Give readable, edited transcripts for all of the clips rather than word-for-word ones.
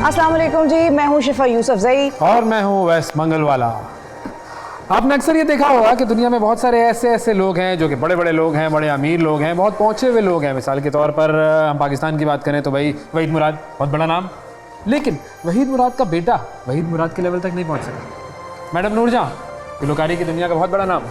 अस्सलाम वालेकुम जी, मैं हूँ शिफा यूसुफजई और मैं हूँ वैस मंगलवाला। आपने अक्सर ये देखा होगा कि दुनिया में बहुत सारे ऐसे लोग हैं जो कि बड़े बड़े लोग हैं, बड़े अमीर लोग हैं, बहुत पहुँचे हुए लोग हैं। मिसाल के तौर पर हम पाकिस्तान की बात करें तो भाई वहीद मुराद, बहुत बड़ा नाम, लेकिन वहीद मुराद का बेटा वहीद मुराद के लेवल तक नहीं पहुँच सका। मैडम नूरजहां, गुलकारी की दुनिया का बहुत बड़ा नाम,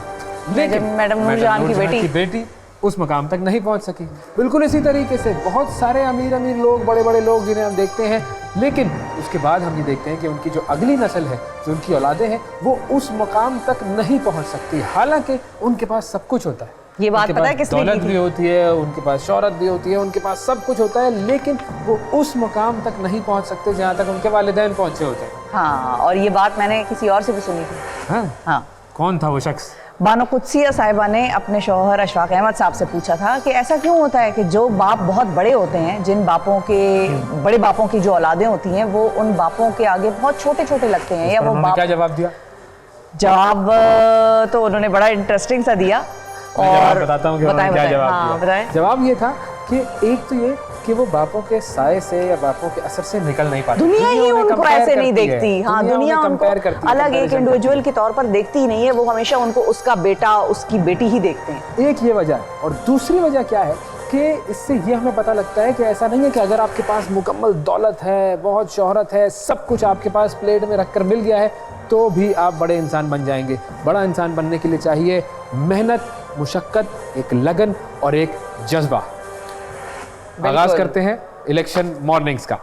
लेकिन मैडम नूरजहां की बेटी उस मकाम तक नहीं पहुंच सकी। बिल्कुल इसी तरीके से बहुत सारे अमीर लोग, बड़े बड़े लोग जिन्हें हम देखते हैं, लेकिन उसके बाद हम ये देखते हैं कि उनकी जो अगली नस्ल है, जो उनकी औलादें हैं, वो उस मकाम तक नहीं पहुंच सकती, हालांकि उनके पास सब कुछ होता है। ये बात पता है किसने दौलत भी होती है, उनके पास शोहरत भी होती है, उनके पास सब कुछ होता है, लेकिन वो उस मकाम तक नहीं पहुंच सकते जहाँ तक उनके वालिदैन पहुंचे होते हैं। हाँ, और ये बात मैंने किसी और से भी सुनी थी। हाँ, कौन था वो शख्स? बानो कुद्सिया साहिबा ने अपने शौहर अशफाक अहमद साहब से पूछा था कि ऐसा क्यों होता है कि जो बाप बहुत बड़े होते हैं, जिन बापों के बड़े बापों की जो औलादें होती हैं, वो उन बापों के आगे बहुत छोटे छोटे लगते हैं, या वो बाप। क्या जवाब दिया? जवाब तो उन्होंने बड़ा इंटरेस्टिंग सा दिया, और बताता हूँ कि उन्होंने क्या जवाब दिया। जवाब ये था कि एक तो ये कि वो बापों के साए से या बापों के असर से निकल नहीं पाते। दुनिया ही उनको ऐसे नहीं देखती। हाँ, दुनिया उनको अलग एक इंडिविजुअल के तौर पर देखती ही नहीं है, वो हमेशा उनको उसका बेटा, उसकी बेटी ही देखते हैं। एक ये वजह है, और दूसरी वजह क्या है कि इससे ये हमें पता लगता है कि ऐसा नहीं है कि अगर आपके पास मुकम्मल दौलत है, बहुत शोहरत है, सब कुछ आपके पास प्लेट में रखकर मिल गया है तो भी आप बड़े इंसान बन जाएंगे। बड़ा इंसान बनने के लिए चाहिए मेहनत, मुशक्कत, एक लगन और एक जज्बा। आगाज करते हैं इलेक्शन मॉर्निंग्स का।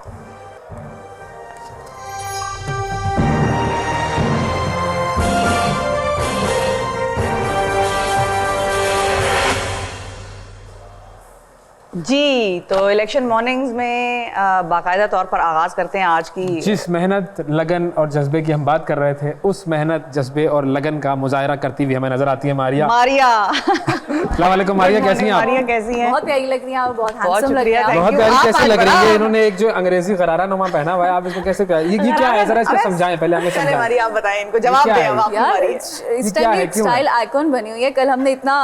जी, तो इलेक्शन मॉर्निंग्स में बाकायदा तौर पर आगाज करते हैं आज की। जिस मेहनत, लगन और जज्बे की हम बात कर रहे थे, उस मेहनत, जज्बे और लगन का मुजाहरा करती हुई हमें नजर आती है मारिया। अस्सलाम वालेकुम मारिया, कैसी हैं आप? मारिया कैसी हैं? बहुत प्यारी लग रही हैं आप, बहुत हैंडसम लग रही हैं। बहुत प्यारी कैसी लग रही है? इन्होंने एक जो अंग्रेजी गरारा नुमा पहना हुआ है, आप इसको कैसे प्यारी, ये क्या है? जरा इसको समझाएं, पहले हमें समझाएं। मारिया आप बताएं, इनको जवाब दें अब आप। यार इस टाइम एक स्टाइल आइकॉन बनी हुई है। कल हमने इतना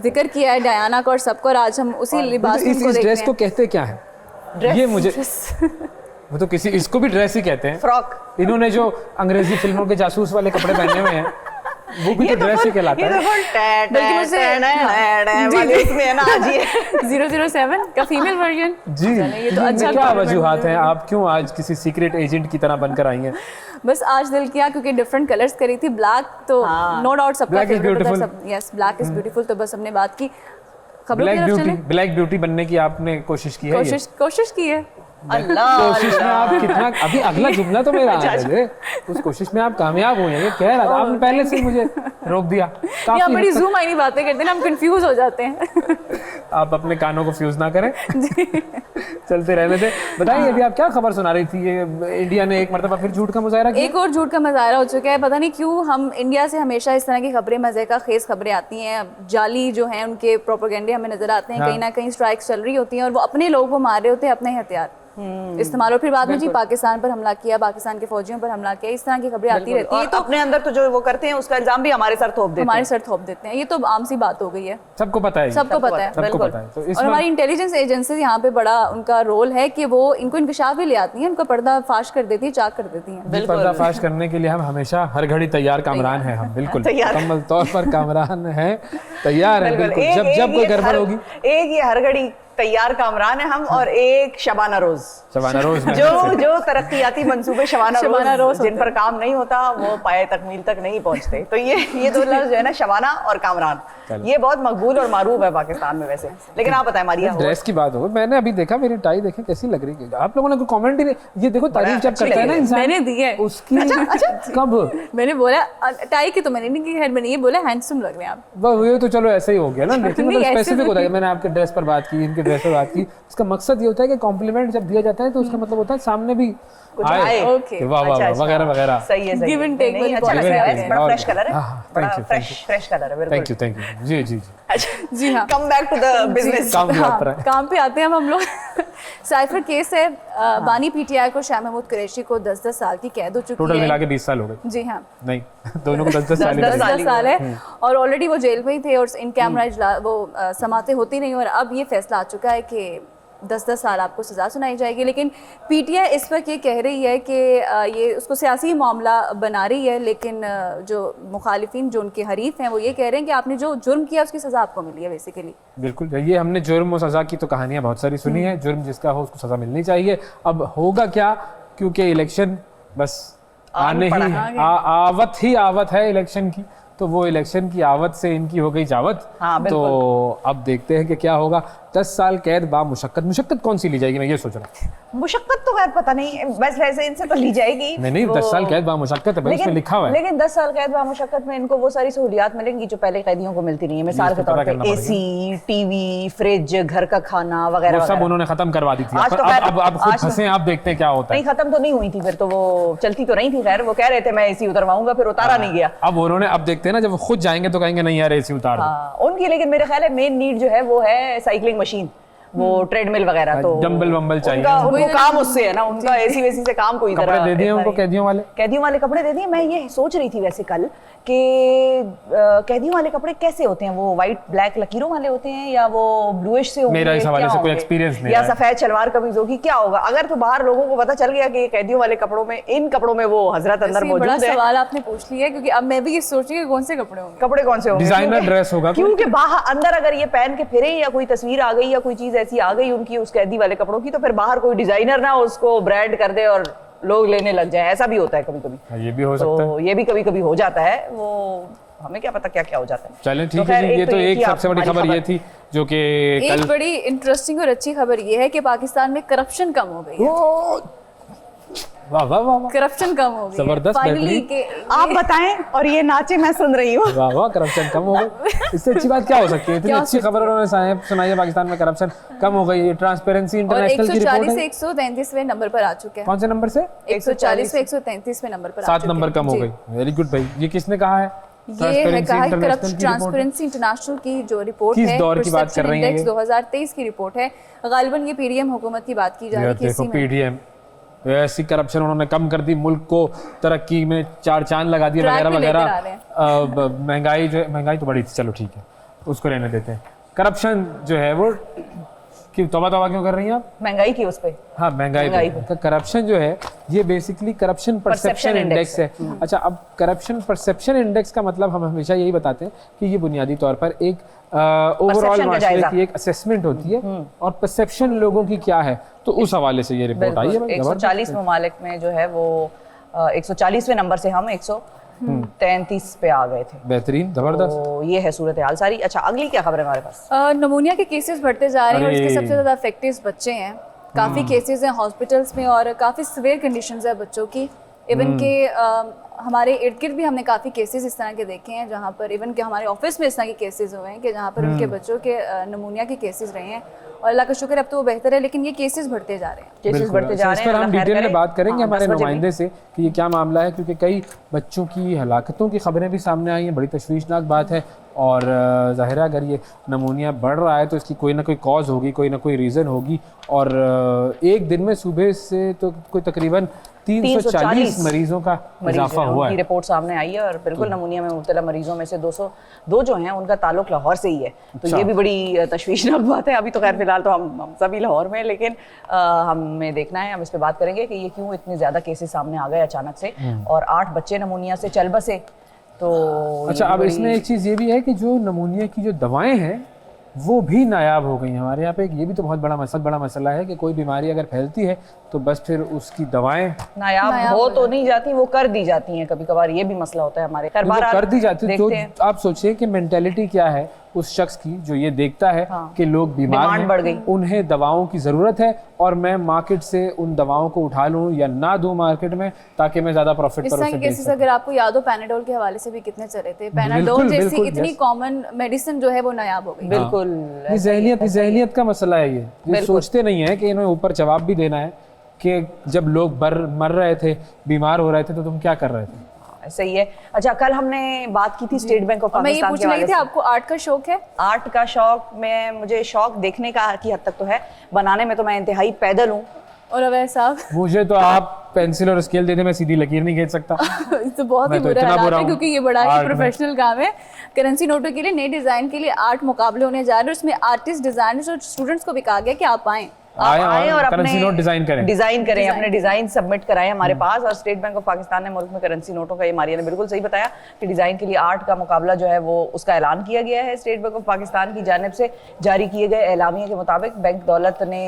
जिक्र किया है डायना का और सबको, और आज हम उसी लिबास में इस ड्रेस को कहते क्या है? ये मुझे वो तो किसी इसको भी ड्रेस ही कहते हैं, फ्रॉक। इन्होंने जो अंग्रेजी फिल्मों के जासूस वाले कपड़े पहने हुए हैं, वो भी तो ड्रेस ही कहलाता है। बल्कि मुझे इसमें है ना आज ये 007 का फीमेल वर्जन। जी, ये तो अच्छा। क्या वजूहात हैं, आप क्यों आज किसी सीक्रेट एजेंट की तरह बनकर आई हैं? बस आज दिल किया क्योंकि डिफरेंट कलर्स करी थी। ब्लैक तो नो डाउट सबका फेवरेट होता है। Yes, black is beautiful. तो बस हमने बात की ब्लैक ब्यूटी बनने की आपने कोशिश की है? कोशिश की है। अल्लाह, कोशिश में आप कितना, अभी अगला जुमला तो मेरा उस कोशिश में आप कामयाब हुए हैं, कह रहा था आपने पहले से मुझे रोक दिया। यहाँ बड़ी जूम आई बातें करते हैं, हम कंफ्यूज हो जाते हैं। आप अपने कानों को फ्यूज ना करें, चलते रहने से। बताइए, अभी आप क्या खबर सुना रही थी? ये इंडिया ने एक मरतबा फिर झूठ का मुजाहरा किया। एक और झूठ का मुजाहरा हो चुका है। पता नहीं क्यों हम इंडिया से हमेशा इस तरह की खबरें, मजे का खेज खबरें आती हैं, जाली जो हैं उनके प्रोपेगेंडे हमें नजर आते हैं। कहीं ना कहीं स्ट्राइक्स चल रही होती हैं और वो अपने लोगों को मार रहे होते हैं, अपने हथियार इस्तेमाल। और फिर बाद में जी पाकिस्तान पर हमला किया, पाकिस्तान के फौजियों पर हमला किया, इस तरह की खबरें आती रहती हैं। तो अपने अंदर तो जो वो करते हैं उसका इल्जाम भी हमारे सर थोप देते हैं। ये तो आम सी बात हो गई है, सबको पता है, सबको पता है। तो और हमारी इंटेलिजेंस एजेंसीज यहाँ पे बड़ा उनका रोल है कि वो इनको इंकशाफ भी ले आती हैं, उनको पर्दा फाश कर देती है, चाक कर देती हैं। पर्दा फाश करने के लिए हम हमेशा हर घड़ी तैयार कामरान हैं। हम बिल्कुल मुकम्मल तौर पर कामरान हैं, तैयार हैं बिल्कुल। जब कोई गड़बड़ होगी, एक ये हर घड़ी तैयार कामरान है हम, और एक शबाना रोज जो तरक्कियाती मंसूबे शबाना रोज जिन पर काम नहीं होता वो पाए तकमील तक नहीं पहुंचते। तो ये दो लफ्ज जो है ना, शबाना और कामरान, ये बहुत मकबूल और मारूफ है पाकिस्तान में वैसे। लेकिन आप बताएं मारिया, ड्रेस की बात हो, मैंने अभी देखा, मेरी टाई देखें कैसी लग रही है। आप लोगों ने कोई कमेंट ही नहीं, ये देखो तारीफ जब करता है ना इंसान, मैंने दी है उसकी। अच्छा कब मैंने बोला टाई की, तो मैंने नहीं की, मैंने ये बोला हैंडसम लग रहे हैं आप। ये तो चलो ऐसे ही हो गया ना, लेकिन मतलब स्पेसिफिक होता है। मैंने आपके ड्रेस पर बात की, इनके ड्रेस पर बात की, उसका मकसद ये होता है कि कॉम्प्लीमेंट जब दिया जाता है तो उसका मतलब होता है सामने भी आए, वाह वाह वगैरह वगैरह। सही है, गिव एंड टेक। अच्छा लग रहा है, बड़ा फ्रेश कलर है, बड़ा फ्रेश कलर है। थैंक यू जी जी जी हाँ, come back to the business. काम पे आते हैं हम लोग। साइफर केस है, बानी पीटीआई को शाह महमूद कुरैशी को 10-10 साल की कैद हो चुकी है। टोटल मिला के 20 साल हो गए। जी हाँ, नहीं दोनों को 10-10 साल है, और ऑलरेडी वो जेल में ही थे और इन कैमरा वो समाते होती नहीं। और अब ये फैसला आ चुका है कि 10-10 साल आपको सज़ा सुनाई जाएगी। लेकिन पीटीआई इस वक्त ये कह रही है कि ये उसको सियासी मामला बना रही है, लेकिन जो मुखालिफिन जो उनके हरीफ हैं वो ये कह रहे हैं कि आपने जो जुर्म किया उसकी सज़ा आपको मिली है बेसिकली। बिल्कुल, ये हमने जुर्म और सज़ा की तो कहानियाँ बहुत सारी सुनी है, जुर्म जिसका हो उसको सज़ा मिलनी चाहिए। अब होगा क्या, क्योंकि इलेक्शन बस आने ही आवत है इलेक्शन की, तो वो इलेक्शन की आवत से इनकी हो गई जावत। हाँ, तो अब देखते हैं कि क्या होगा। 10 साल कैद बा मुशक्कत, मुशक्कत कौन सी ली जाएगी, मैं ये सोच रहा हूँ। मुशक्कत तो खैर पता नहीं, बस वैसे इनसे तो ली जाएगी। नहीं 10 साल कैद बा मुशक्कत है भाई, उसमें लिखा हुआ है। लेकिन 10 साल कैद बा मुशक्कत में इनको वो सारी सहूलियात मिलेंगी जो पहले कैदियों को मिलती नहीं है। मिसाल के तौर पे एसी, टीवी, फ्रिज, घर का खाना वगैरह सब उन्होंने खत्म करवा दी थी। अब खुद फंसे, आप देखते हैं क्या होता है। नहीं, खत्म तो नहीं हुई थी, फिर तो वो चलती तो नहीं थी। खैर वो कह रहे थे मैं एसी उतरवाऊंगा, फिर उतारा नहीं गया। अब उन्होंने, अब देखते हैं ना, जब वो खुद जाएंगे तो कहेंगे नहीं यार एसी उतार दो। उनकी लेकिन मेरे ख्याल है मेन नीड जो है वो है साइकिलिंग मशीन, वो ट्रेडमिल वगैरह, तो डंबल वंबल चाहिए उनको काम उससे है ना, उनका एसी वेसी से काम कोई कपड़े दे दिए उनको, कैदियों वाले कपड़े दे दिए। मैं ये सोच रही थी वैसे कल कि कैदियों वाले कपड़े कैसे होते हैं, वो वाइट ब्लैक लकीरों वाले होते हैं या वो ब्लूइश से होंगे, मेरा इस हवाले से कोई एक्सपीरियंस नहीं या सफेद शलवार कमीज होगी, क्या होगा। अगर तो बाहर लोगों को पता चल गया कि कैदियों वाले कपड़ों में, इन कपड़ों में वो हजरत अंदर मौजूद है। सवाल आपने पूछ लिया, क्योंकि अब मैं भी ये सोच रही हूँ कौन से कपड़े होंगे, कपड़े कौन से होंगे, डिजाइनर ड्रेस होगा, क्योंकि बाहर अंदर अगर ये पहन के फिरे या कोई तस्वीर आ गई या कोई चीज ऐसी आ गई उनकी उस कैदी वाले कपड़ों की, तो फिर बाहर कोई डिजाइनर ना उसको ब्रांड कर दे और लोग लेने लग जाए। ऐसा भी होता है कभी कभी, ये भी हो सकता है, ये भी कभी कभी हो जाता है। वो हमें क्या पता क्या क्या हो जाता है। चलिए ठीक है जी, ये तो एक सबसे बड़ी खबर ये थी जो कि एक बड़ी इंटरेस्टिंग और अच्छी खबर ये है कि पाकिस्तान में करप्शन कम हो गई है। वाह वाह वाह, करप्शन कम हो गई, जबरदस्त, फाइनली के आप बताएं और ये नाचे मैं सुन रही हूँ। वाह वाह, करप्शन कम हो गई, इससे अच्छी बात क्या हो सकती है। इतनी अच्छी खबर उन्होंने सुनाई है, पाकिस्तान में करप्शन कम हो गई। ट्रांसपेरेंसी इंटरनेशनल की रिपोर्ट है, 140 से 133वें नंबर पर आ चुके हैं। कौन से नंबर से? 140 से 133वें नंबर पर, 7 नंबर कम हो गई। वेरी गुड भाई, ये किसने कहा है? ये है कहा है ट्रांसपेरेंसी इंटरनेशनल की जो रिपोर्ट है, किस दौर की बात कर रही है? 2023 की रिपोर्ट है। गालिबन ये पीडीएम हुकूमत की बात की जा रही है। देखो पीडीएम ऐसी करप्शन उन्होंने कम कर दी, मुल्क को तरक्की में 4 चांद लगा दिए वगैरह वगैरह। महंगाई जो है, महंगाई तो बड़ी थी, चलो ठीक है उसको रहने देते हैं। करप्शन जो है वो क्यों तौबा क्यों कर रही हैं आप? महंगाई की उस पे, हाँ महंगाई पे। करप्शन जो है ये बेसिकली करप्शन परसेप्शन इंडेक्स है। अच्छा, अब करप्शन परसेप्शन इंडेक्स का मतलब हम हमेशा यही बताते हैं कि ये बुनियादी तौर पर एक ओवरऑल माशरे की एक असेसमेंट होती है और परसेप्शन लोगों की क्या है, तो उस हवाले से ये रिपोर्ट आई है। 140 ममालिक में जो है वो 140वें नंबर से हम 133 पे आ गए थे। बेहतरीन, जबरदस्त। तो ये है सूरत हाल सारी। अच्छा, अगली क्या खबर है हमारे पास? नमूनिया के केसेस बढ़ते जा रहे हैं और इसके सबसे ज्यादा अफेक्टेड बच्चे हैं। काफी केसेस हैं हॉस्पिटल्स में और काफी सीवियर कंडीशंस है बच्चों की। इवन के हमारे इर्द गिर्द भी हमने काफ़ी केसेस इस तरह के देखे हैं, जहाँ पर इवन के हमारे ऑफिस में इस तरह के केसेस हुए हैं कि जहाँ पर उनके बच्चों के नमूनिया के केसेस रहे हैं। और अल्लाह का शुक्र अब तो वो बेहतर है, लेकिन ये केसेस बढ़ते जा रहे हैं। केसेस बढ़ते जा रहे हैं। इस पर हम डिटेल में बात करेंगे हमारे नुमाइंदे से कि ये क्या मामला है, क्योंकि कई बच्चों की हलाकतों की खबरें भी सामने आई हैं। बड़ी तशवीशनाक बात है और ज़ाहिर है अगर ये नमूनिया बढ़ रहा है तो इसकी कोई ना कोई कॉज होगी, कोई ना कोई रीज़न होगी। और एक दिन में सुबह से तो कोई तकरीबन 340 मरीजों का इजाफा हुआ है। रिपोर्ट सामने आई है और बिल्कुल नमूनिया में मुब्तला मरीजों में से 202 जो हैं उनका ताल्लुक लाहौर से ही है। तो ये भी बड़ी तशवीशनाक बात है। अभी तो खैर फिलहाल तो हम सभी लाहौर में, लेकिन हमें देखना है, हम इस पर बात करेंगे कि ये क्यों इतने ज़्यादा केसेस सामने आ गए अचानक से और 8 बच्चे नमूनिया से चल बसे। तो अच्छा, अब इसमें एक चीज़ ये भी है कि जो नमूनिया की जो दवाएं हैं वो भी नायाब हो गई हमारे यहाँ पे। ये भी तो बहुत बड़ा मसला है कि कोई बीमारी अगर फैलती है तो बस फिर उसकी दवाएं नायाब हो तो नहीं जाती, वो कर दी जाती हैं कभी कभार। ये भी मसला होता है हमारे, कर दी जाती है। तो आप सोचिए कि मेंटेलिटी क्या है उस शख्स की जो ये देखता है कि लोग बीमार हैं, बढ़ गई, उन्हें दवाओं की ज़रूरत है और मैं मार्केट से उन दवाओं को उठा लूँ या ना दूँ मार्केट में ताकि मैं ज़्यादा प्रॉफिट पर उसे बेच सकूं। अगर आपको याद हो पैनाडोल के हवाले से भी कितने चले थे। पैनाडोल जैसी इतनी कॉमन मेडिसिन जो है वो नायाब हो गई। बिल्कुल, ज़हनियत का मसला है ये सोचते नहीं है कि इन्हें ऊपर जवाब भी देना है कि जब लोग मर रहे थे, बीमार हो रहे थे, तो तुम क्या कर रहे थे। सही है। अच्छा, कल हमने बात की थी स्टेट बैंक ऑफ पाकिस्तान के बारे में। मैं ये पूछ रही थी, आपको आर्ट का शौक है? आर्ट का शौक मुझे शौक देखने का की हद तक तो है, बनाने में तो मैं इंतहाई पैदल हूँ। और अवैध साहब, मुझे तो आप पेंसिल और स्केल देने में सीधी लकीर नहीं खींच सकता। तो बहुत ही बुरा हालात है, क्योंकि ये बड़ा ही प्रोफेशनल काम है। करेंसी नोटों के लिए नए डिजाइन के लिए आर्ट मुकाबले होने जा रहे हैं। उसमें आर्टिस्ट, डिजाइनर्स और स्टूडेंट्स को भी कहा गया कि आप आएं। आए और अपने करेंसी नोट डिजाइन करें अपने डिजाइन सबमिट कराएं हमारे पास। और स्टेट बैंक ऑफ पाकिस्तान ने मुल्क में करेंसी नोटों का, ये मारिया ने बिल्कुल सही बताया कि डिजाइन के लिए 8 का मुकाबला जो है वो उसका ऐलान किया गया है। स्टेट बैंक ऑफ पाकिस्तान की जानिब से जारी किए गए एलामिया के मुताबिक बैंक दौलत ने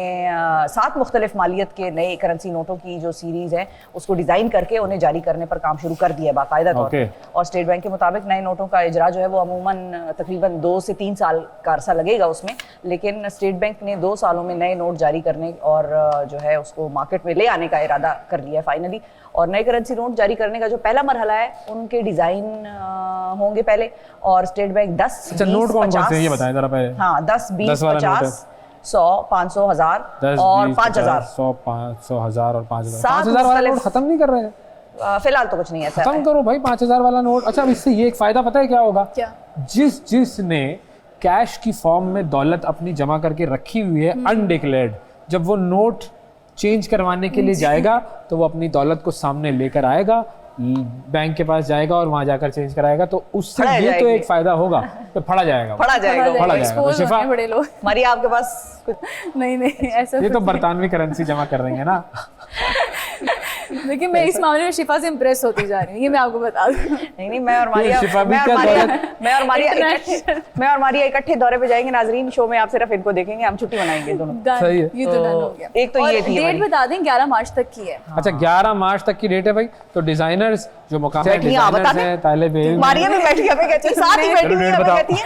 7 मुख्तलिफ मालियत के नए करेंसी नोटों की जो सीरीज है उसको डिजाइन करके उन्हें जारी करने पर काम शुरू कर दिया है बाकायदा तौर पर। और स्टेट बैंक के मुताबिक नए नोटों का इजरा जो है वो अमूमन तकरीबन 2 से 3 साल का अरसा लगेगा उसमें, लेकिन स्टेट बैंक ने 2 सालों में नए नोट जारी करने और जो है उसको मार्केट में ले आने का इरादा कर लिया है फाइनली। और नए करेंसी नोट जारी करने का जो पहला मरहला है उनके डिजाइन होंगे पहले। और स्टेट बैंक 10, 20, नोट कौन 50, से ये बताएं जरा पहले। हाँ 10, 20, 50, 100, 500, 1000 और 5000। 100, 500, 1000 और 5000। 5000 वाला नोट खत्म नहीं कर रहे हैं फिलहाल तो कुछ नहीं है, खत्म करो भाई 5000 वाला नोट। अच्छा, अब इससे ये एक फायदा पता है क्या होगा? क्या? जिसने कैश की फॉर्म में दौलत अपनी जमा करके रखी हुई है अनडिक्लेयर्ड, जब वो नोट चेंज करवाने के लिए जाएगा तो वो अपनी दौलत को सामने लेकर आएगा, बैंक के पास जाएगा और वहां जाकर चेंज कराएगा। तो उससे ये तो एक फायदा होगा, तो फड़ा जाएगा। तो शिफा बड़े लोग मारिया आपके पास नहीं ऐसा ये तो बरतानवी करेंसी जमा कर रही है ना। लेकिन मैं इस मामले में शिफा से इम्प्रेस होती जा रही हूँ, ये मैं आपको बता दूं। नहीं मैं और मारिया इकट्ठे दौरे पे जाएंगे नाजरीन, शो में आप सिर्फ इनको देखेंगे, हम छुट्टी मनाएंगे दोनों। सही है, ये तो डन हो गया। एक तो ये थी डेट बता दें 11 मार्च तक की है। अच्छा 11 मार्च तक की डेट है भाई। तो डिजाइनर्स जो मुकामी डिजाइनर्स हैं, तालिब इल्म, मारिया भी बैठी हमें कहती है, साथ ही बैठी हुई हमें कहती है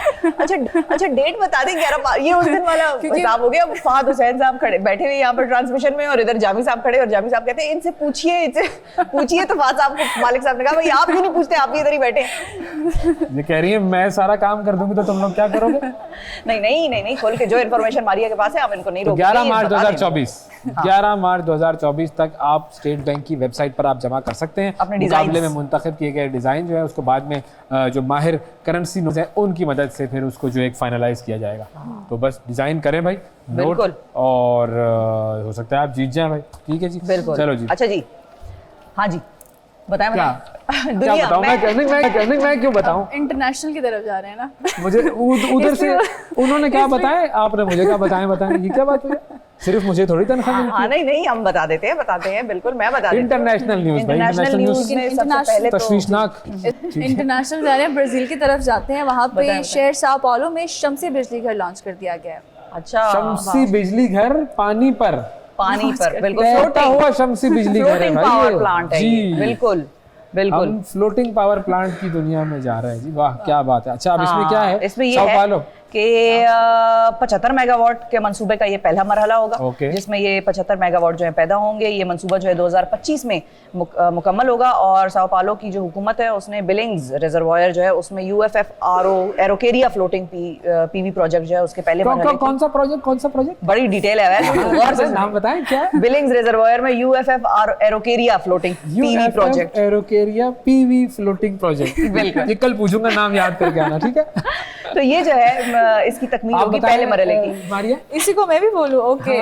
अच्छा डेट बता दें 11 ये उस दिन वाला हिसाब हो गया। फहद हुसैन साहब खड़े बैठे हुए यहाँ पर ट्रांसमिशन में और इधर जामी साहब खड़े और जामी साहब कहते हैं इनसे पूछिए तो फहद साहब को मालिक साहब ने कहा भाई आप क्यों नहीं पूछते, आप भी इधर ही बैठे। ये कह रही है मैं सारा काम कर दूंगी तो तुम लोग क्या करोगे? नहीं खोल के जो इन्फॉर्मेशन मारिया के पास है हम इनको नहीं रोकेंगे। 11 मार्च 2024 11 मार्च 2024 तक आप स्टेट बैंक की वेबसाइट पर आप जमा कर सकते हैं अपने मुकाबले में मुंतखब किए गए डिजाइन जो है उसको बाद में जो माहिर करेंसी नोट है उनकी मदद से फिर उसको जो एक फाइनलाइज किया जाएगा। तो बस डिजाइन करें भाई नोट, और हो सकता है आप जीत जाएं भाई। ठीक है जी, चलो जी। अच्छा जी, हाँ जी बताएं क्या बताऊं मैं क्यों बताऊं? इंटरनेशनल की तरफ जा रहे हैं ना, मुझे उधर से उन्होंने क्या बताया, आपने मुझे क्या बताएं ये क्या बात हुई? सिर्फ मुझे थोड़ी तनख्वाह मिलती है? नहीं हम बताते हैं बिल्कुल, मैं बता देती हूं। इंटरनेशनल न्यूज़ में सबसे पहले तशवीशनाक इंटरनेशनल जा रहे हैं, ब्राजील की तरफ जाते हैं, वहां पे शहर sao पाउलो में शमसी बिजली घर लॉन्च कर दिया गया है। अच्छा, शमसी बिजली घर पानी पर बिल्कुल फ्लोटिंग हुआ शमसी बिजली घर है भाई, पावर प्लांट है जी, बिल्कुल हम फ्लोटिंग पावर प्लांट की दुनिया में जा रहे हैं जी। वाह क्या बात है। अच्छा अब इसमें क्या है? इसमें ये है कि 75 मेगावाट के मंसूबे का ये पहला मरहला होगा, जिसमें ये 75 मेगावाट जो है पैदा होंगे। ये मंसूबा जो है 2025 में मुकम्मल होगा। और sao पाउलो की जो हुकूमत है उसने बिलिंग्स रिजर्वायर जो है उसमें UFF Araucaria floating PV project जो है उसके पहले कौन सा प्रोजेक्ट बड़ी डिटेल है वैसे, नाम बताएं क्या? बिलिंग्स रिजर्वायर में UFF Araucaria floating PV project, Araucaria PV floating project. बिल्कुल, ये कल पूछूंगा, नाम याद करके आना, ठीक है? तो ये जो है इसकी तकमील होगी पहले मरहले की। मारिया इसी को मैं भी बोलूं? ओके,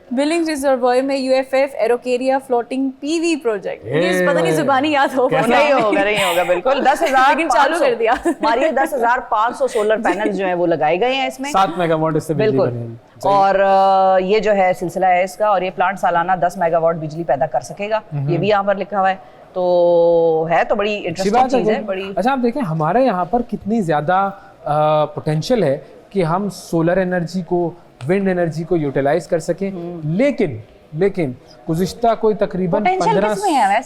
बिलिंग्स रिजर्वायर में UFF Araucaria floating PV project, ये पता नहीं जुबानी याद होगा नहीं होगा बिल्कुल। 10,000 लेकिन चालू कर दिया मारिया 10,500 सोलर पैनल जो है वो लगाए गए हैं इसमें, 7 मेगावाट इससे बिजली बनेगी। और ये जो है सिलसिला है इसका, और ये प्लांट सालाना 10 मेगावाट बिजली पैदा कर सकेगा, ये भी यहाँ पर लिखा हुआ है। तो है तो बड़ी इंटरेस्टिंग चीज है बड़ी। अच्छा आप देखें हमारे यहाँ पर कितनी ज्यादा पोटेंशियल है कि हम सोलर एनर्जी को, विंड एनर्जी को यूटिलाइज कर सकें, लेकिन गुज़िश्ता कोई तकरीबन 15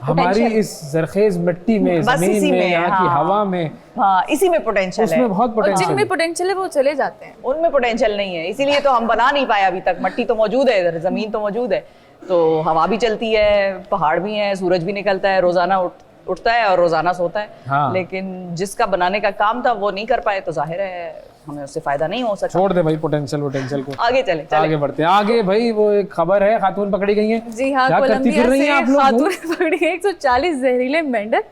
हमारी इस जरखेज मिट्टी में, जमीन में, यहाँ की हवा में, इसी में पोटेंशियल है, उसमें बहुत पोटेंशियल, जिनमें पोटेंशियल है वो चले जाते हैं, उनमें पोटेंशियल नहीं है, इसीलिए तो हम बना नहीं पाए अभी तक। मट्टी तो मौजूद है इधर, जमीन तो मौजूद है, तो हवा भी चलती है, पहाड़ भी हैं, सूरज भी निकलता है, रोजाना उठता है और रोजाना सोता है। लेकिन जिसका बनाने का काम था वो नहीं कर पाए, तो जाहिर है हमें उससे फायदा नहीं हो सका। छोड़ दे भाई पोटेंशियल को, आगे चले आगे बढ़ते हैं। आगे भाई वो एक खबर है, खातून पकड़ी गई है। जी हाँ, कोलंबिया से खातून पकड़ी गई, 140 जहरीले मेंढक।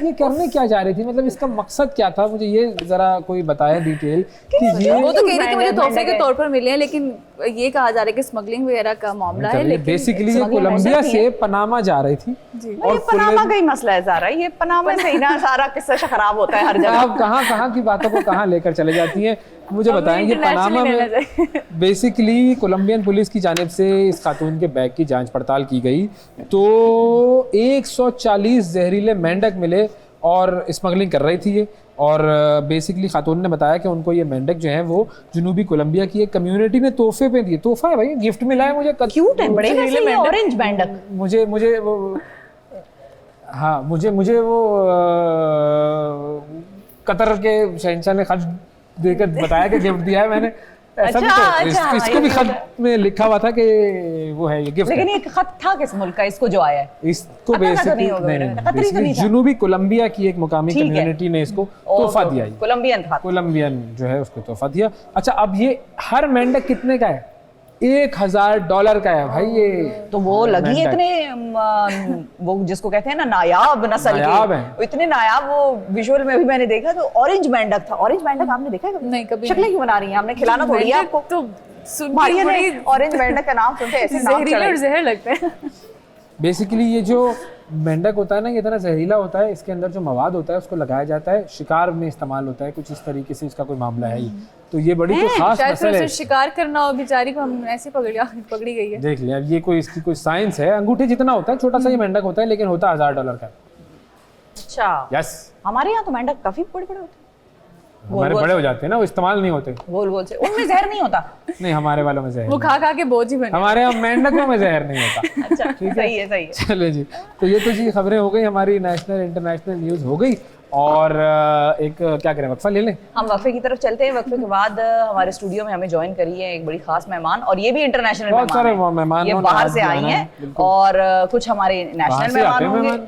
ये करने क्या जा रही थी, मतलब इसका मकसद क्या था? मुझे ये जरा कोई बताया डिटेल कि ये वो तो कह रही थी मुझे तोहफे के तौर पर मिले हैं, लेकिन ये कहा जा रहा है कि स्मगलिंग वगैरह का मामला है। लेकिन बेसिकली ये कोलंबिया से पनामा जा रही थी। और पनामा का ही मसला है सारा, ये पनामा से ही ना सारा किस्सा खराब होता है हर जगह। आप कहाँ की बातों को कहाँ लेकर चले जाती हैं। मुझे बताएं कि पनामा में बेसिकली कोलंबियन पुलिस की जानिब से इस खातून के बैग की जांच पड़ताल की गई तो 140 जहरीले मेंढक मिले और स्मगलिंग कर रही थी ये। और बेसिकली खातून ने बताया कि उनको ये मेंढक जो हैं वो जनूबी कोलंबिया की एक कम्युनिटी ने तोहफे पे दिए। तोहफा है भाई, गिफ्ट मिला है मुझे। क्यूट है, बड़े वैसे ये ऑरेंज मेंढक। मुझे वो हाँ मुझे वो कतर के शहंशाह ने खत देकर बताया कि गिफ्ट दिया है मैंने। ऐसा भी तो इसको भी खत में लिखा हुआ था कि वो है ये गिफ्ट। लेकिन ये खत था किस मुल्क का, इसको जो आया है? इसको बेसिकली जनूबी कोलंबिया की एक मुकामी कम्युनिटी ने इसको तोहफा दिया। कोलंबियन जो है उसको तोहफा दिया। अच्छा, अब ये हर मेंढक कितने का है? $1000 का है भाई ये। तो वो लगी इतने वो जिसको कहते हैं ना नायाब नस्ल के, इतने नायाब। वो विजुअल में भी मैंने देखा तो ऑरेंज मेंढक था। ऑरेंज मेंढक आपने देखा है? नहीं कभी। शक्लें क्यों बना रही हैं? हमने खिलाना थोड़ी है आपको। तो मारिया ने ऑरेंज मेंढक का नाम सुनते ऐसे जहरीले और जहर लगते हैं। बेसिकली ये जो मेंढक होता है ना, ये इतना जहरीला होता है, इसके अंदर जो मवाद होता है उसको लगाया जाता है, शिकार में इस्तेमाल होता है, कुछ इस तरीके से इसका कोई मामला है ही। तो ये बड़ी तो खास नस्ल है। शिकार करना हो बेचारी को, हम ऐसे पकड़ी गई है। देख लिया, अब ये कोई इसकी कोई साइंस है। अंगूठे जितना होता है, छोटा सा ये मेंढक होता है, लेकिन होता $1000 का। अच्छा यस। हमारे यहाँ तो मेंढक काफी बड़े बड़े होते हैं। हमारे बड़े हो जाते हैं ना, वो इस्तेमाल नहीं होते। गोल से उनमें जहर नहीं होता। नहीं, हमारे वालों में जहर। वो खा के बोझ ही बने। हमारे यहाँ मेंढकों में जहर नहीं होता। अच्छा, सही है। चले जी, तो ये तो जी खबरें हो गई, हमारी नेशनल इंटरनेशनल न्यूज हो गई। और एक क्या करें, वक्फा ले लें? हम वक्फे की तरफ चलते हैं। वक्फे के बाद हमारे स्टूडियो में हमें ज्वाइन करी है एक बड़ी खास मेहमान, और ये भी इंटरनेशनल मेहमान, ये बाहर से आई हैं और कुछ हमारे नेशनल मेहमान होंगे।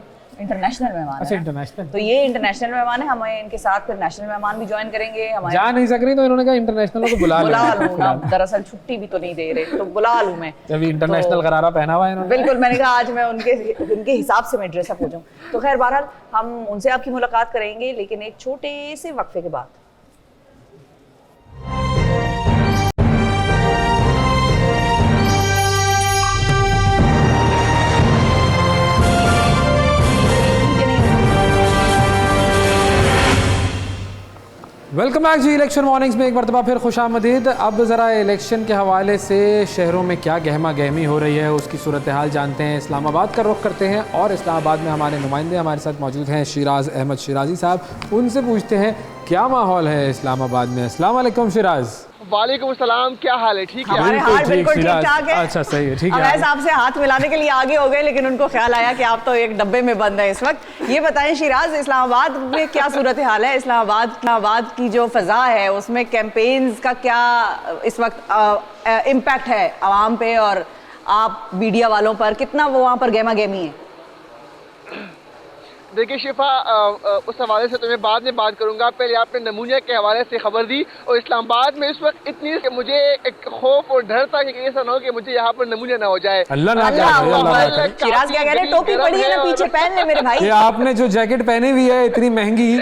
इंटरनेशनल मेहमान। अच्छा, इंटरनेशनल। तो ये इंटरनेशनल मेहमान है, हमें इनके साथ फिर नेशनल मेहमान भी ज्वाइन करेंगे। हमारे जा नहीं सक रही तो इन्होंने कहा इंटरनेशनल को बुला लूं ना, दरअसल छुट्टी भी तो नहीं दे रहे, तो बुला लूं मैं। जब इंटरनेशनल गरारा पहना हुआ है इन्होंने। बिल्कुल, मैंने कहा आज मैं उनके हिसाब से मैं ड्रेसअप हो जाऊं। तो खैर बहरहाल हम उनसे आपकी मुलाकात करेंगे, लेकिन एक छोटे से वक्फे के बाद। वेलकम बैक जी। इलेक्शन मॉर्निंग्स में एक मरतबा फिर खुशामदीद। अब ज़रा इलेक्शन के हवाले से शहरों में क्या गहमा गहमी हो रही है उसकी सूरत हाल जानते हैं। इस्लामाबाद का रुख करते हैं और इस्लामाबाद में हमारे नुमाइंदे हमारे साथ मौजूद हैं, शिराज अहमद शिराजी साहब। उनसे पूछते हैं क्या माहौल है इस्लामाबाद में। अस्सलाम वालेकुम शिराज। वालेकुम सलाम, क्या हाल है? ठीक है, हमारे हाल बिल्कुल ठीक ठाक है। अच्छा, सही है, ठीक है। अवैस आपसे हाथ मिलाने के लिए आगे हो गए, लेकिन उनको ख्याल आया कि आप तो एक डब्बे में बंद है इस वक्त। ये बताएं शिराज, इस्लामाबाद में क्या सूरत हाल है? इस्लामाबाद की जो फजा है उसमें कैंपेन्स का क्या इस वक्त इम्पैक्ट है आवाम पे और आप मीडिया वालों पर? कितना वो वहाँ पर गहमा गहमी है? देखिए शिफा, उस हवाले से तो मैं बाद में बात करूंगा। पहले आपने नमूने के हवाले से खबर दी, और इस्लामाबाद में इस वक्त इतनी कि मुझे एक खौफ और डर था कि ऐसा ना हो कि मुझे यहाँ पर नमूने ना हो जाए। अल्लाह ना करे। शिराज क्या कह रहे हैं? टोपी पड़ी है ना पीछे, पहन ले मेरे भाई। ये आपने जो जैकेट पहनी हुई है इतनी महंगी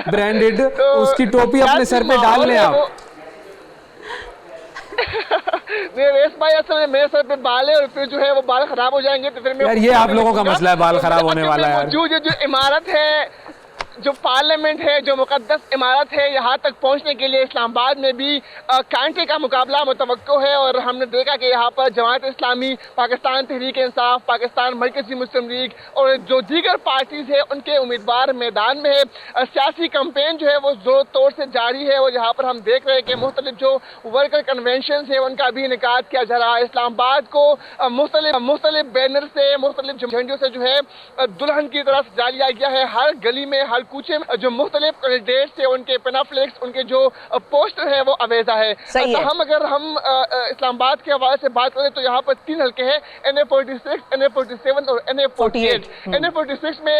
ब्रांडेड, उसकी टोपी अपने सर पे डाल लें आप। भाई असल में मेरे सर पे बाल है और फिर जो है वो बाल खराब हो जाएंगे, तो फिर मैं यार ये आप लोगों का मसला है, बाल खराब होने वाला है। जो इमारत है, जो पार्लियामेंट है, जो मुकद्दस इमारत है, यहाँ तक पहुँचने के लिए इस्लामाबाद में भी कांटे का मुकाबला मुतवक्को है। और हमने देखा कि यहाँ पर जमात इस्लामी, पाकिस्तान तहरीक इंसाफ, पाकिस्तान मरकज़ी मुस्लिम लीग और जो दीगर पार्टीज़ है उनके उम्मीदवार मैदान में है। सियासी कैंपेन जो है वो जोर तोड़ से जारी है। और यहाँ पर हम देख रहे हैं कि मुख्तलिफ जो वर्कर कन्वेंशन है उनका भी इनेकाद किया जा रहा है। इस्लामाबाद को मुख्तलिफ बैनर से, मुख्तलिफ झंडियों से जो है दुल्हन की तरह सजा लिया गया है। हर गली में, हर कूचे में जो मुख्तलिफ कैंडिडेट्स है उनके पेनाफ्लेक्स, उनके जो पोस्टर है वो अवेजा है। तो हम इस्लामाबाद के हवाले से बात करें तो यहाँ पर 3 हल्के हैं, NA46, NA47 और NA48। NA46 में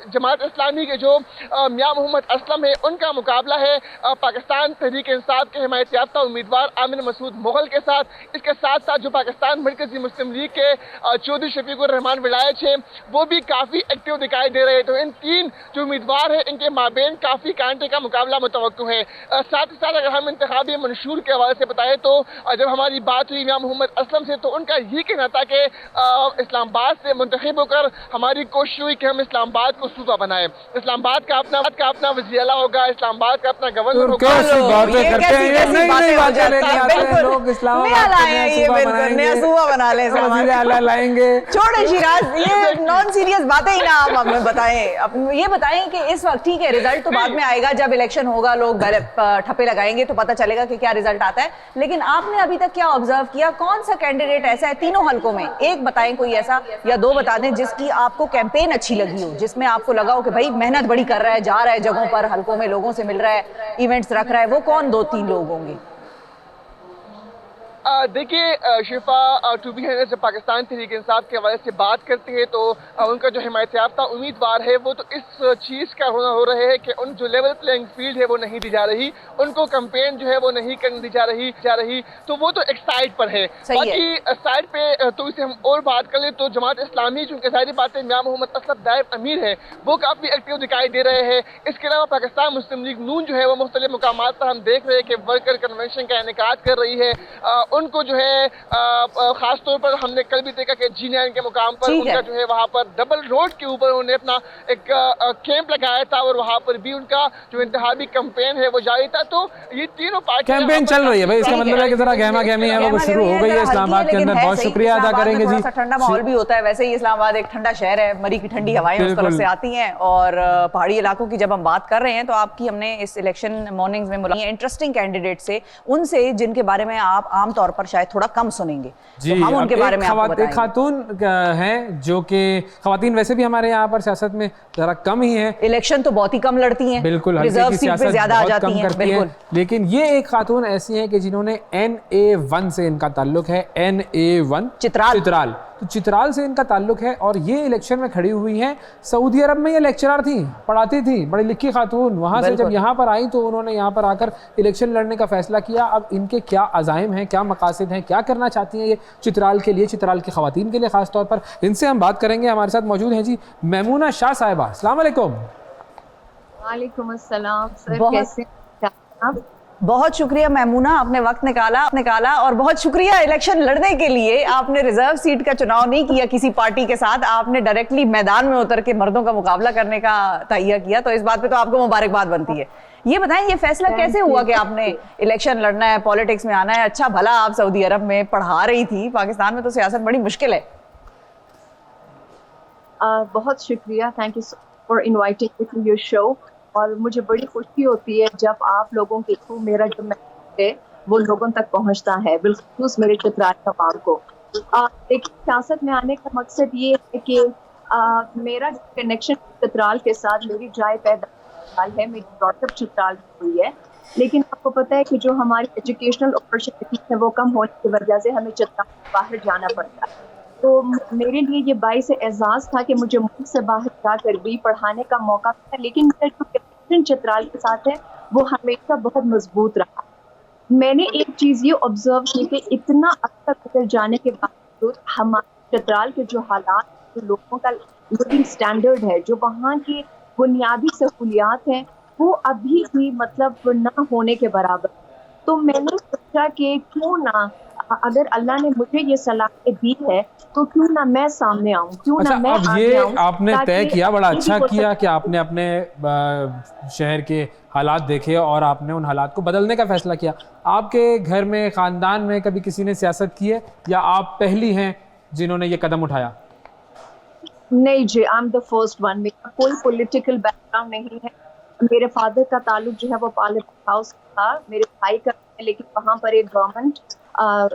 जमात इस्लामी के जो मियां मोहम्मद असलम है उनका मुकाबला है पाकिस्तान तहरीक इंसाफ के हिमायत याफ्ता उम्मीदवार आमिर मसूद मुगल के साथ। इसके साथ साथ जो पाकिस्तान मरकज़ी मुस्लिम लीग के चौधरी शफीकुर रहमान विलायत है वो भी काफ़ी एक्टिव दिखाई दे रहे हैं। तो इन 3 जो उम्मीदवार उम्मीदवार है इनके माबेन काफ़ी कांटे का मुकाबला मुतवक्को है। साथ ही साथ अगर हम इंतखाबी मंशूर के हवाले से बताएं तो जब हमारी बात हुई मियां मोहम्मद असलम से तो उनका यही कहना था कि इस्लामाबाद से मुंतखब होकर हमारी कोशिश हुई कि हम इस्लामाबाद को सूबा बनाएं। इस्लामाबाद का अपना वज़ीर आला होगा, इस्लामाबाद का अपना गवर्नर होगा। छोड़े शिराज, ये नॉन सीरियस बातें ही ना आप हमें बताएं। ये बताएं कि इस वक्त ठीक है रिजल्ट तो बाद में आएगा, जब इलेक्शन होगा लोग ठप्पे लगाएंगे तो पता चलेगा कि क्या रिजल्ट आता है, लेकिन आपने अभी तक क्या ऑब्जर्व किया, कौन सा कैंडिडेट ऐसा है तीनों हलकों में, एक बताएं कोई ऐसा या दो बता दें जिसकी आपको कैंपेन अच्छी लगी हो, जिसमें आपको लगा हो कि भाई मेहनत बड़ी कर रहा है, जा रहा है जगहों पर, हलकों में लोगों से मिल रहा है, इवेंट्स रख रहा है, वो कौन 2-3 लोग होंगे? देखिए शिफा, टू बी ऑनेस्ट जब पाकिस्तान तहरीक इंसाफ के हवाले से बात करते हैं तो उनका जो हिमायत याफ्ता उम्मीदवार है वो तो इस चीज़ का हो रहे है कि उन जो लेवल प्लेइंग फील्ड है वो नहीं दी जा रही, उनको कैंपेन जो है वो नहीं करने दी जा रही, तो वो तो एक साइड पर है। बाकी साइड पे तो इसे हम और बात कर ले तो जमात इस्लामी चूँकि सारी बातें मियां मोहम्मद असलम नायब अमीर है वो काफ़ी एक्टिव दिखाई दे रहे हैं। इसके अलावा पाकिस्तान मुस्लिम लीग नून जो है वो मुख्तलिफ मुकामात पर हम देख रहे हैं कि वर्कर कन्वेंशन का इनेकाद कर रही है। उनको जो है खास तौर पर हमने कल भी देखा कि G9 के मुकाम पर उनका जो है वहाँ पर डबल रोड के ऊपर उन्होंने अपना एक कैंप लगाया था और वहाँ पर भी उनका जो इंतखाबी कैंपेन है वो जारी था। तो ये तीनों पार्टी कैंपेन चल रही है भाई, इसका मतलब है कि जरा गहमा गहमी है वो शुरू हो गई है इस्लामाबाद के अंदर। बहुत शुक्रिया अदा करेंगे जी। ठंडा माहौल भी होता है, वैसे ही इस्लामाबाद एक ठंडा शहर है, मरी की ठंडी हवाएं उस तरफ से आती हैं, और पहाड़ी इलाकों की जब हम बात कर रहे हैं तो आपकी हमने इस इलेक्शन मॉर्निंग्स में मुलाकात इंटरेस्टिंग कैंडिडेट से, उनसे जिनके बारे में आप आमतौर पर शायद थोड़ा कम सुनेंगे जी, तो हम उनके बारे में आपको बताएंगे। एक खातून हैं जो कि खवातीन वैसे भी हमारे यहाँ पर सियासत में जरा कम ही है, इलेक्शन तो बहुत ही कम लड़ती हैं, बिल्कुल रिजर्व सीट पे ज्यादा आ जाती हैं, बिल्कुल। लेकिन ये एक खातून ऐसी हैं कि जिन्होंने NA1 से इनका ताल्लुक है, NA1 चित्राल, तो चित्राल से इनका ताल्लुक है और ये इलेक्शन में खड़ी हुई हैं। सऊदी अरब में ये लेक्चरर थी, पढ़ाती थी, बड़ी लिखी खातून, वहाँ से जब यहाँ पर आई तो उन्होंने यहाँ पर आकर इलेक्शन लड़ने का फैसला किया। अब इनके क्या अज़ाइम हैं, क्या मकासद हैं, क्या करना चाहती हैं ये चित्राल के लिए, चित्राल की ख़वातीन के लिए ख़ास तौर पर, इनसे हम बात करेंगे। हमारे साथ मौजूद हैं जी मैमूना शाह साहिबा। अस्सलाम वालेकुम। वालेकुम अस्सलाम सर, कैसे आप? बहुत शुक्रिया मैमूना, आपने वक्त निकाला और बहुत शुक्रिया इलेक्शन लड़ने के लिए। आपने रिजर्व सीट का चुनाव नहीं किया किसी पार्टी के साथ, आपने डायरेक्टली मैदान में उतर के मर्दों का मुकाबला करने का तहिया किया, तो इस बात पे तो आपको मुबारकबाद बनती है। ये बताएं ये फैसला कैसे हुआ कि आपने इलेक्शन लड़ना है, पॉलिटिक्स में आना है? अच्छा भला आप सऊदी अरब में पढ़ा रही थी, पाकिस्तान में तो सियासत बड़ी मुश्किल है। बहुत शुक्रिया, thank you for inviting me to your show, और मुझे बड़ी खुशी होती है जब आप लोगों के थ्रू मेरा जो मैसेज है वो लोगों तक पहुंचता है, बिल्कुल मेरे चित्राल कबाब को। देखिए सियासत में आने का मकसद ये है कि मेरा कनेक्शन चित्राल के साथ, मेरी जाए पैदा है, मेरी ब्रॉटअप चित्राल हुई है, लेकिन आपको पता है कि जो हमारी एजुकेशनल अपॉर्चुनिटीज है वो कम होने की वजह से हमें चित्राल से बाहर जाना पड़ता है। तो मेरे लिए ये बाइस एजाज़ था कि मुझे मुल्क से बाहर जाकर भी पढ़ाने का मौका मिला, लेकिन मेरा जो कनेक्शन चित्राल के साथ है वो हमेशा बहुत मजबूत रहा। मैंने एक चीज़ ये ऑब्जर्व की कि इतना अच्छा गुजर जाने के बावजूद हमारे चित्राल के जो हालात, जो लोगों का लिविंग स्टैंडर्ड है, जो वहाँ की बुनियादी सहूलियात हैं, वो अभी भी मतलब ना होने के बराबर। तो मैंने सोचा कि क्यों ना, अगर अल्लाह ने मुझे ये सलाह दी है तो क्यों ना मैं सामने आऊं, क्यों ना मैं आगे आऊं। आपने तय किया, बड़ा अच्छा किया कि आपने अपने शहर के हालात देखे और आपने उन हालात को बदलने का फैसला किया। आपके घर में, खानदान में कभी किसी ने सियासत की है या आप पहली हैं जिन्होंने ये कदम उठाया? नहीं जी, I am the first one. मेरा कोई पॉलिटिकल बैकग्राउंड नहीं है। मेरे फादर का ताल्लुक जो है वो पार्लियामेंट हाउस था, मेरे भाई का, लेकिन वहाँ पर एक गवर्नमेंट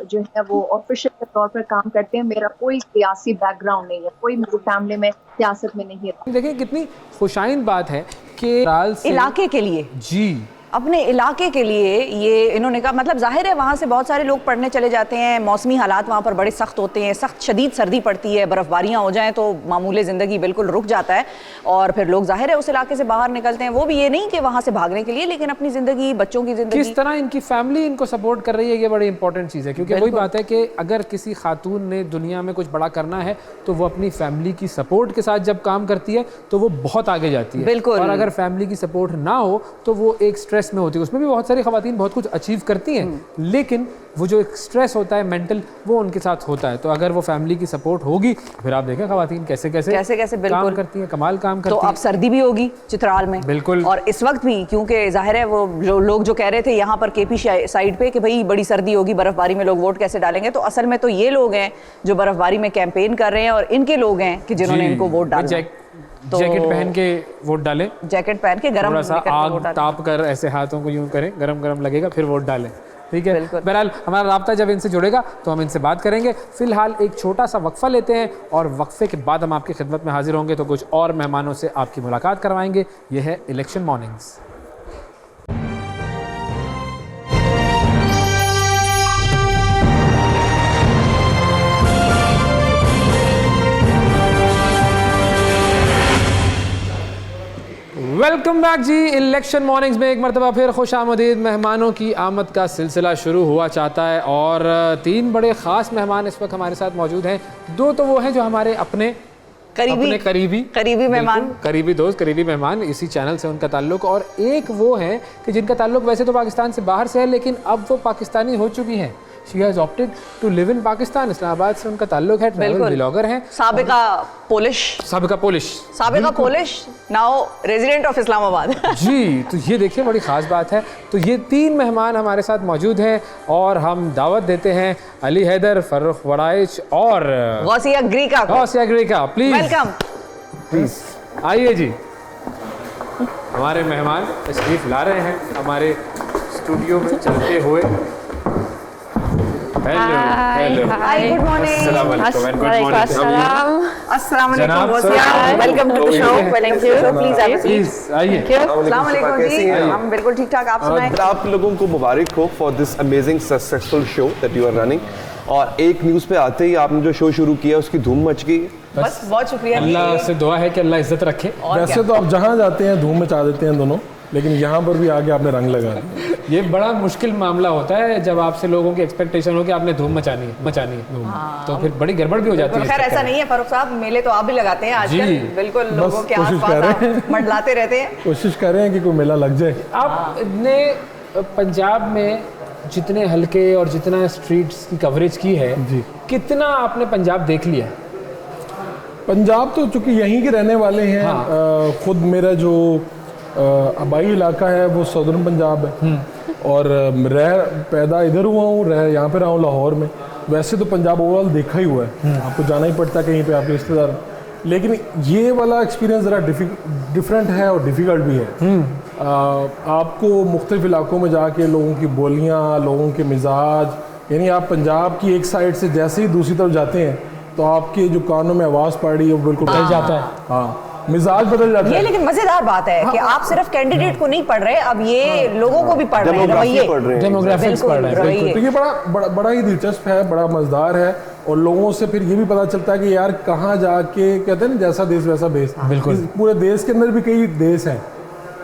जो है वो ऑफिशियल के तौर पर काम करते हैं। मेरा कोई सियासी बैकग्राउंड नहीं है, कोई मेरी फैमिली में सियासत में नहीं है। देखिए कितनी खुशाइन बात है कि इलाके के लिए जी अपने इलाके के लिए ये इन्होंने कहा, मतलब जाहिर है वहाँ से बहुत सारे लोग पढ़ने चले जाते हैं, मौसमी हालात वहाँ पर बड़े सख्त होते हैं, सख्त शदीद सर्दी पड़ती है, बर्फ़बारियाँ हो जाएं तो मामूले ज़िंदगी बिल्कुल रुक जाता है और फिर लोग जाहिर है उस इलाके से बाहर निकलते हैं। वो भी ये नहीं कि वहाँ से भागने के लिए, लेकिन अपनी ज़िंदगी, बच्चों की ज़िंदगी, किस तरह इनकी फैमिली इनको सपोर्ट कर रही है, ये बड़ी इंपॉर्टेंट चीज़ है। क्योंकि वही बात है कि अगर किसी खातून ने दुनिया में कुछ बड़ा करना है तो वो अपनी फैमिली की सपोर्ट के साथ जब काम करती है तो वो बहुत आगे जाती है। बिल्कुल। और अगर फैमिली की सपोर्ट ना हो तो वो एक स्ट्रेस में होती है। उसमें भी बहुत सारी ख़वातीन बहुत कुछ अचीव करती हैं, लेकिन वो जो एक स्ट्रेस होता है मेंटल, वो उनके साथ होता है। तो अगर वो फैमिली की सपोर्ट होगी फिर आप देखें ख़वातीन कैसे काम करती हैं, कमाल काम करती हैं। तो अब सर्दी भी होगी चित्राल में, बिल्कुल। और इस वक्त भी, क्योंकि जाहिर है वो लोग जो कह रहे थे यहाँ पर केपी साइड पे कि भाई बड़ी सर्दी होगी, बर्फबारी में लोग वोट कैसे डालेंगे, तो असल में तो ये लोग हैं जो बर्फबारी में कैंपेन कर रहे हैं और इनके लोग हैं कि जिन्होंने इनको वोट डाला। तो जैकेट पहन के वोट डालें, जैकेट पहन के गरम थोड़ा सा आग ताप कर ऐसे हाथों को यूं करें, गरम गरम लगेगा, फिर वोट डालें। ठीक है, बहरहाल हमारा राब्ता जब इनसे जुड़ेगा तो हम इनसे बात करेंगे। फिलहाल एक छोटा सा वक्फा लेते हैं और वक्फे के बाद हम आपकी खिदमत में हाजिर होंगे तो कुछ और मेहमानों से आपकी मुलाकात करवाएंगे। ये है इलेक्शन मॉर्निंग्स। वेलकम बैक जी। इलेक्शन मॉर्निंग्स में एक मरतबा फिर खुश आमदीद। मेहमानों की आमद का सिलसिला शुरू हुआ चाहता है और 3 बड़े ख़ास मेहमान इस वक्त हमारे साथ मौजूद हैं। 2 तो वो हैं जो हमारे अपने करीबी मेहमान, करीबी दोस्त, करीबी मेहमान, इसी चैनल से उनका ताल्लुक, और एक वो हैं कि जिनका ताल्लुक वैसे तो पाकिस्तान से बाहर से है लेकिन अब वो पाकिस्तानी हो चुकी हैं। She has opted to live in Pakistan। Islamabad से उनका ताल्लुक है, ट्रैवल ब्लॉगर हैं, साबिका Polish, now resident of Islamabad. जी, तो ये देखिए बड़ी ख़ास बात है। तो ये 3 मेहमान हमारे साथ मौजूद हैं और हम दावत देते हैं अली हैदर, फर्रुख वड़ाइच और गौसिया ग्रीका। प्लीज़ वेलकम, प्लीज़ आइए जी। हमारे मेहमान तशरीफ़ ला रहे हैं हमारे स्टूडियो में चलते हुए। हेलो, हाय, गुड मॉर्निंग, अस्सलाम वालेकुम, welcome to the show. Thank you, please have a seat, आइए। अस्सलाम वालेकुम जी, हम बिल्कुल ठीक ठाक, आप सुनाएं। आप लोगों को मुबारक हो for this amazing successful show that you are running. और एक न्यूज़ पे आते ही आपने जो शो शुरू किया उसकी धूम मच गई। बस बहुत शुक्रिया, अल्लाह से दुआ है कि अल्लाह इज्जत रखे। वैसे तो आप जहाँ जाते हैं धूम मचा देते हैं दोनों, लेकिन यहाँ पर भी आगे आपने रंग लगा दिया। ये बड़ा मुश्किल मामला होता है जब आपसे लोगों की एक्सपेक्टेशन हो कि आपने धूम मचानी है धूम, तो फिर बड़ी गड़बड़ भी हो जाती है। खैर ऐसा नहीं है फरूख साहब, मेले तो आप भी लगाते हैं आजकल, बिल्कुल लोगों के आसपास मंडलाते रहते हैं। कोशिश कर रहे हैं कि कोई मेला लग जाए। आपने पंजाब में जितने हल्के और जितना स्ट्रीट्स की कवरेज की है जी, कितना आपने पंजाब देख लिया? पंजाब तो चूँकि यहीं के रहने वाले हैं। हाँ। खुद मेरा जो आबाई इलाका है वो सदर्न पंजाब है और पैदा इधर हुआ हूँ, यहाँ पे रहा हूँ लाहौर में। वैसे तो पंजाब ओवरऑल देखा ही हुआ है, आपको जाना ही पड़ता है कहीं पे आपके रिश्तेदार, लेकिन ये वाला एक्सपीरियंस ज़रा डिफरेंट है और डिफ़िकल्ट भी है। आपको मुख्तलिफ इलाकों में जाके लोगों की बोलियाँ, लोगों के मिजाज, यानी आप पंजाब की एक साइड से जैसे ही दूसरी तरफ जाते हैं तो आपके जो कानों में आवाज़ पड़ रही है वो बिल्कुल बदल जाता है। हाँ, मिजाज बदल जाता है। ये लेकिन मजेदार बात है कि आप सिर्फ कैंडिडेट को नहीं पढ़ रहे, अब ये लोगों को भी पढ़ रहे हैं, डेमोग्राफिक्स पढ़ रहे हैं। तो ये बड़ा ही दिलचस्प है, बड़ा मजेदार है और लोगों से फिर ये भी पता चलता है कि यार कहाँ जाके, कहते हैं ना जैसा देश वैसा भेस। बिल्कुल, पूरे देश के अंदर भी कई देश हैं,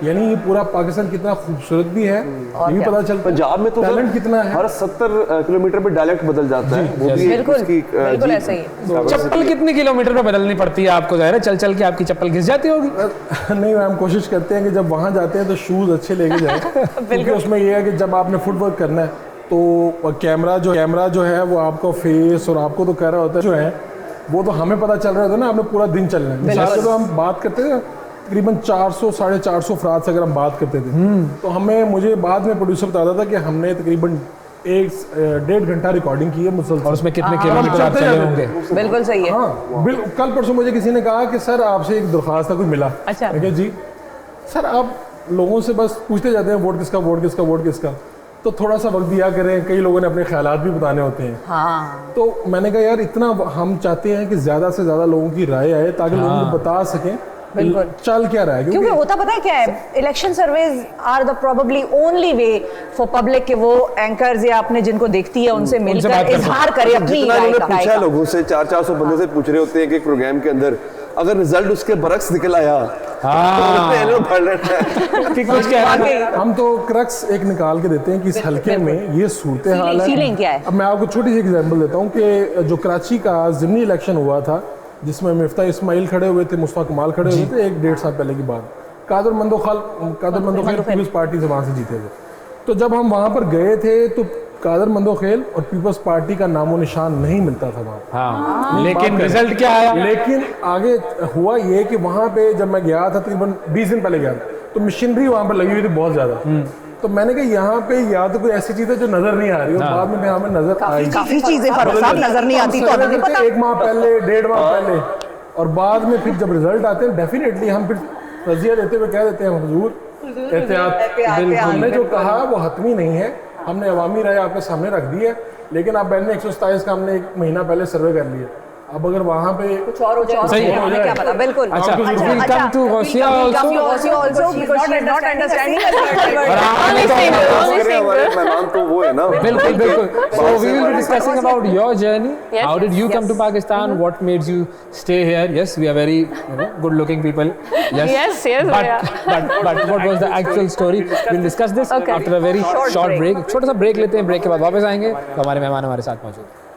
यानी ये पूरा पाकिस्तान कितना खूबसूरत भी है ये भी पता चलता है। पंजाब में तो टैलेंट कितना है, हर 70 किलोमीटर पे डायलेक्ट बदल जाता है। वो भी बिल्कुल ऐसा ही है। चप्पल कितने किलोमीटर पे बदलनी पड़ती है आपको? ज़ाहिर है चल के आपकी चप्पल घिस जाती होगी। नहीं, हम कोशिश करते हैं कि जब वहाँ जाते हैं तो शूज़ अच्छे लेके जाएं क्योंकि उसमें ये है कि जब आपने फुटवर्क करना है तो कैमरा जो है वो आपका फेस और आपको तो कह रहा होता है जो है वो तो हमें पता चल रहा होता है ना, आपने पूरा दिन चलना है। मिसाल से तो हम बात करते हैं तकरीबन 400 साढ़े 400 अफराद से अगर हम बात करते थे तो मुझे बाद में प्रोड्यूसर बताता था कि हमने तकरीबन 1.5 घंटा रिकॉर्डिंग की है मुसलसल। और उसमें कितने किलोमीटर आप चले होंगे? बिल्कुल सही है। हाँ, कल परसों मुझे किसी ने कहा कि सर आपसे एक दरख्वास्त कुछ मिला। अच्छा, जी सर, आप लोगों से बस पूछते जाते हैं वोट किसका, तो थोड़ा सा वक्त दिया करें, कई लोगों ने अपने ख्यालात भी बताने होते हैं। हाँ। तो मैंने कहा यार इतना हम चाहते हैं कि ज़्यादा से ज़्यादा लोगों की राय आए ताकि लोगों को बता सकें चल क्या रहा है, क्योंकि होता पता है क्या है, election surveys are the probably only way for public कि वो एंकर्स या अपने जिनको देखती है उनसे मिलकर इजहार करे अपनी जितना राय इन्होंने का। पूछा लोगों से, 400 बंदे से पूछ रहे होते हैं कि प्रोग्राम के अंदर अगर रिजल्ट उसके बरक्स निकल आया कि कुछ कह रहे हैं। हम तो क्रक्स एक निकाल के देते हैं कि इस हल्के में ये सूरत हाल है। फीलिंग क्या है? अब मैं आपको छोटी सी एग्जांपल देता हूँ कि जो कराची का ज़िमनी इलेक्शन हुआ था जिसमें मिफ्ता इस्माइल खड़े हुए थे, मुस्तफा कमाल खड़े हुए थे, 1-1.5 साल पहले की बात। कादर मंदोखैल पीपल्स पार्टी से वहाँ से जीते थे। तो जब हम वहाँ पर गए थे तो कादर मंदोखेल और पीपल्स पार्टी का नामो निशान नहीं मिलता था वहाँ। हाँ, लेकिन रिजल्ट क्या आया? लेकिन आगे हुआ ये कि वहाँ पे जब मैं गया था तकरीबन 20 दिन पहले गया था, तो मशीनरी वहाँ पर लगी हुई थी बहुत ज़्यादा। तो मैंने कहा यहाँ पे या तो कोई ऐसी चीज़ है जो नज़र नहीं आ रही और बाद में हमें नज़र आई। काफी चीजें फारूक साहब नजर नहीं आती, तो हमें पता। 1 माह पहले, 1.5 माह पहले, और बाद में फिर जब रिजल्ट आते हैं डेफिनेटली हम फिर रजिया देते हुए कह देते हैं हुजूर एहतियात। हमने जो कहा वो हतमी नहीं है, हमने अवामी राय आपके सामने रख दी है, लेकिन आप बैन 127 का हमने 1 महीना पहले सर्वे कर लिया। अब अगर वहाँ पे कुछ और हो जाए सही है, हमें क्या पता। बिल्कुल। अच्छा, we'll come to Gausia also because she's not understanding us. हमारे मेहमान तो वो है ना। बिल्कुल बिल्कुल। So we will be discussing about your journey. How did you come to Pakistan? What made you stay here? Yes, we are very good looking people. Yes. But what was the actual story? We'll discuss this after a very short break. छोटा सा break लेते हैं, break के बाद वापस आएंगे तो हमारे मेहमान हमारे साथ मौजूद हैं।